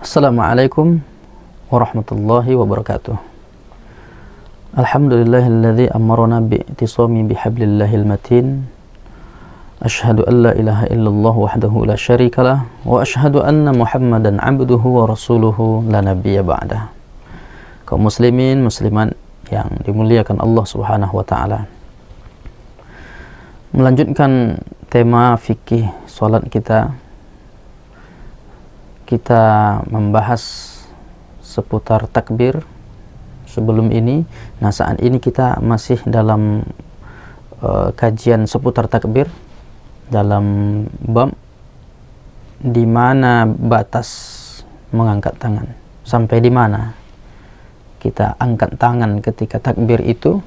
Assalamualaikum warahmatullahi wabarakatuh. Alhamdulillahilladzi amarna bi'tisami bihablillahil matin. Asyhadu an la ilaha illallah wahdahu la syarikalah wa asyhadu anna Muhammadan abduhu wa rasuluhu la nabiyya ba'dah. Kaum muslimin muslimat yang dimuliakan Allah Subhanahu wa taala. Melanjutkan tema fikih salat kita membahas seputar takbir sebelum ini. Nah, saat ini kita masih dalam kajian seputar takbir dalam bab di mana batas mengangkat tangan, sampai di mana kita angkat tangan ketika takbir itu,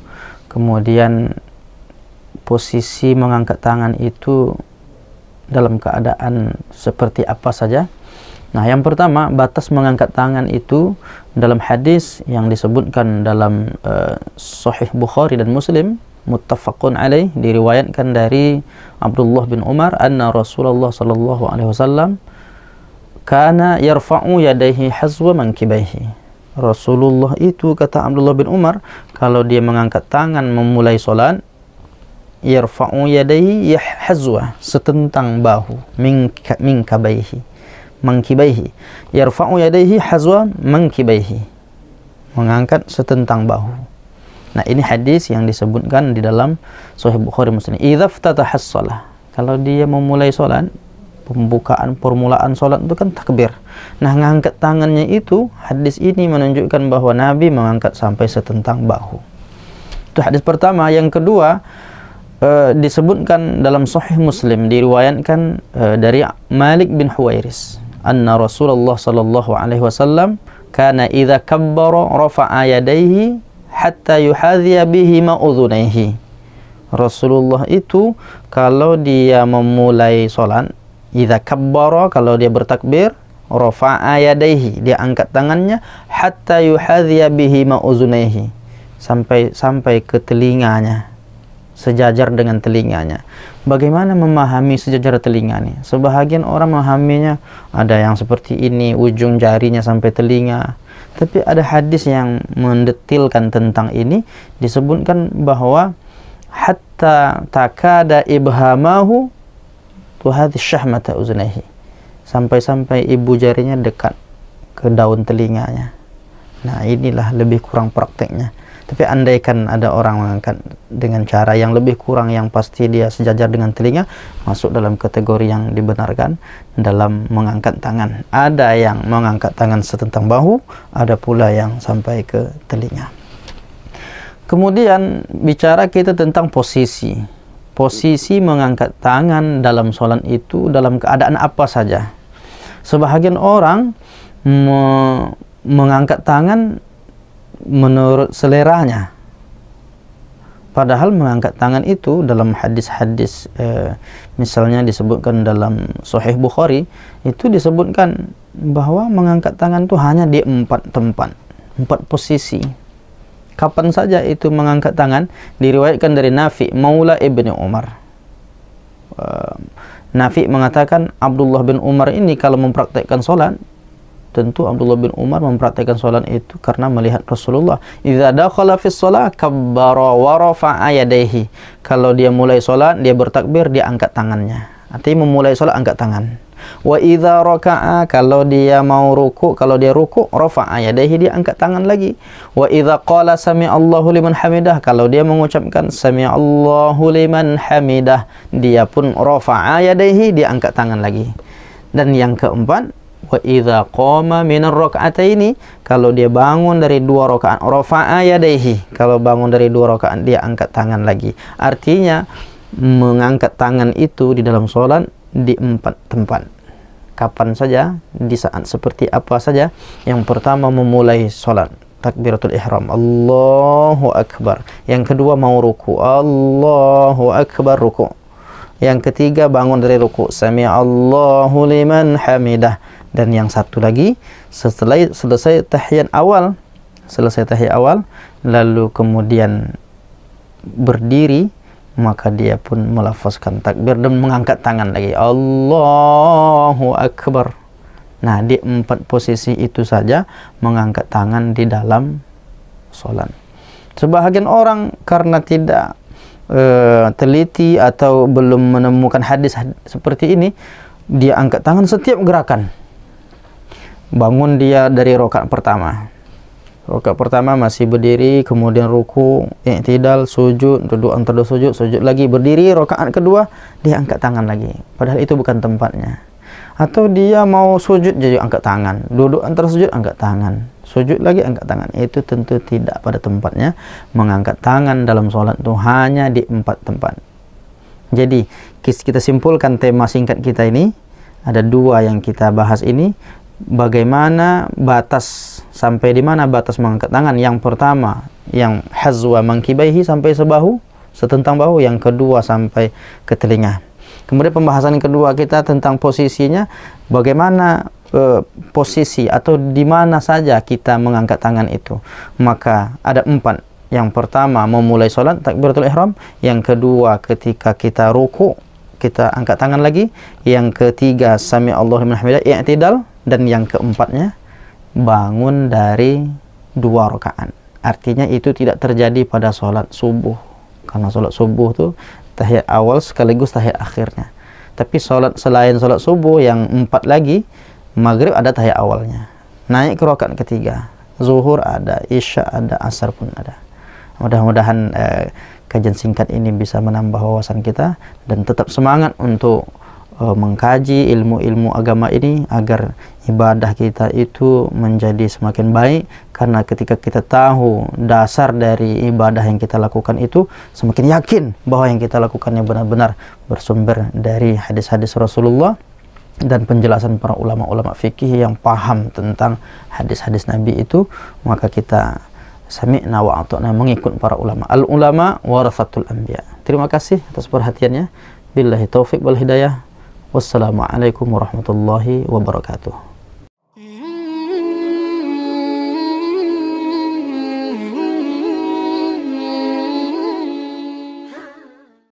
kemudian posisi mengangkat tangan itu dalam keadaan seperti apa saja. Nah, yang pertama, batas mengangkat tangan itu dalam hadis yang disebutkan dalam Sahih Bukhari dan Muslim, muttafaqun alaih, diriwayatkan dari Abdullah bin Umar, anna Rasulullah sallallahu alaihi wasallam kana yarfa'u yadayhi hazwa mankibaihi. Rasulullah itu, kata Abdullah bin Umar, kalau dia mengangkat tangan memulai salat, yarfa'u yadayhi hazwa, setentang bahu, minkabaihi, mankibaihi, yarfa'u yadayhi hazwa mankibaihi, mengangkat setentang bahu. Nah, ini hadis yang disebutkan di dalam Sahih Bukhari Muslim. Idza ftataha shalah, kalau dia memulai salat, permulaan salat itu kan takbir. Nah, mengangkat tangannya itu, hadis ini menunjukkan bahwa Nabi mengangkat sampai setentang bahu. Itu hadis pertama. Yang kedua, disebutkan dalam Sahih Muslim, diriwayatkan dari Malik bin Huwairis, anna Rasulullah sallallahu alaihi wasallam kana idza kabbara rafa'a yadayhi hatta yuhadhiya bihi ma udhunayhi. Rasulullah itu kalau dia memulai salat, idza kabbara, kalau dia bertakbir, rafa'a yadayhi, dia angkat tangannya, hatta yuhadhiya bihi ma udhunayhi, sampai ke telinganya, sejajar dengan telinganya. Bagaimana memahami sejajar telinga ini? Sebahagian orang memahaminya ada yang seperti ini, ujung jarinya sampai telinga. Tapi ada hadis yang mendetilkan tentang ini, disebutkan bahwa hatta takada ibhamahu tuhadhi syahmata uzunaihi, sampai ibu jarinya dekat ke daun telinganya. Nah, inilah lebih kurang prakteknya. Tapi andaikan ada orang mengangkat dengan cara yang lebih kurang, yang pasti dia sejajar dengan telinga, masuk dalam kategori yang dibenarkan dalam mengangkat tangan. Ada yang mengangkat tangan setentang bahu, ada pula yang sampai ke telinga. Kemudian bicara kita tentang posisi. Posisi mengangkat tangan dalam sholat itu dalam keadaan apa saja. Sebahagian orang mengangkat tangan menurut seleranya, padahal mengangkat tangan itu dalam hadis-hadis misalnya disebutkan dalam Sahih Bukhari, itu disebutkan bahwa mengangkat tangan itu hanya di 4 tempat, 4 posisi. Kapan saja itu mengangkat tangan? Diriwayatkan dari Nafi Maula Ibni Umar. Nafi mengatakan Abdullah bin Umar ini kalau mempraktekkan sholat, tentu Abdullah bin Umar mempraktikkan salat itu karena melihat Rasulullah, idza dakhala fi shalah kabbara wa rafa'a yadayhi, kalau dia mulai salat, dia bertakbir, dia angkat tangannya. Artinya memulai salat angkat tangan. Wa idza raka'a, kalau dia mau ruku', kalau dia ruku', rafa'a yadayhi, dia angkat tangan lagi. Wa idza qala sami'allahu liman hamidah, kalau dia mengucapkan sami'allahu liman hamidah, dia pun rafa'a yadayhi, dia angkat tangan lagi. Dan yang keempat, wa idza qama minar raka'ataini, kalau dia bangun dari 2 rakaat, rafa'a yadayhi, kalau bangun dari 2 rakaat dia angkat tangan lagi. Artinya mengangkat tangan itu di dalam sholat di 4 tempat. Kapan saja, di saat seperti apa saja. Yang pertama memulai sholat, takbiratul ihram, Allahu akbar. Yang kedua mau ruku, Allahu akbar, ruku. Yang ketiga bangun dari ruku, sami'allahu liman hamidah. Dan yang satu lagi, setelah selesai tahiyat awal, lalu kemudian berdiri, maka dia pun melafazkan takbir dan mengangkat tangan lagi, Allahu akbar. Nah, di 4 posisi itu saja mengangkat tangan di dalam sholat. Sebahagian orang karena tidak teliti atau belum menemukan hadis seperti ini, dia angkat tangan setiap gerakan. Bangun dia dari rakaat pertama. Rakaat pertama masih berdiri, kemudian ruku, i'tidal, sujud, duduk antara sujud, sujud lagi, berdiri, rakaat kedua dia angkat tangan lagi. Padahal itu bukan tempatnya. Atau dia mau sujud jadi angkat tangan, duduk antara sujud angkat tangan, sujud lagi angkat tangan. Itu tentu tidak pada tempatnya. Mengangkat tangan dalam sholat itu hanya di 4 tempat. Jadi kita simpulkan tema singkat kita ini, ada 2 yang kita bahas ini. Bagaimana batas, sampai di mana batas mengangkat tangan? Yang pertama yang hazwa mankibaihi, sampai sebahu, setentang bahu. Yang kedua sampai ke telinga. Kemudian pembahasan kedua kita tentang posisinya, bagaimana posisi atau di mana saja kita mengangkat tangan itu. Maka ada 4. Yang pertama memulai sholat, takbiratul ihram. Yang kedua ketika kita ruku, kita angkat tangan lagi. Yang ketiga sami Allahu liman hamidah, i'tidal. Dan yang keempatnya bangun dari 2 rakaat. Artinya itu tidak terjadi pada sholat subuh, karena sholat subuh itu tahiyat awal sekaligus tahiyat akhirnya. Tapi selain sholat subuh yang 4 lagi, maghrib ada tahiyat awalnya, naik ke rakaat ketiga, zuhur ada, isya ada, asar pun ada. Mudah-mudahan kajian singkat ini bisa menambah wawasan kita dan tetap semangat untuk mengkaji ilmu-ilmu agama ini agar ibadah kita itu menjadi semakin baik. Karena ketika kita tahu dasar dari ibadah yang kita lakukan itu, semakin yakin bahwa yang kita lakukan yang benar-benar bersumber dari hadis-hadis Rasulullah dan penjelasan para ulama-ulama fikih yang paham tentang hadis-hadis Nabi itu. Maka kita sami'na wa ata'na, mengikut para ulama. Al-ulama warathatul anbiya. Terima kasih atas perhatiannya. Billahi taufiq wal hidayah. Wassalamualaikum warahmatullahi wabarakatuh.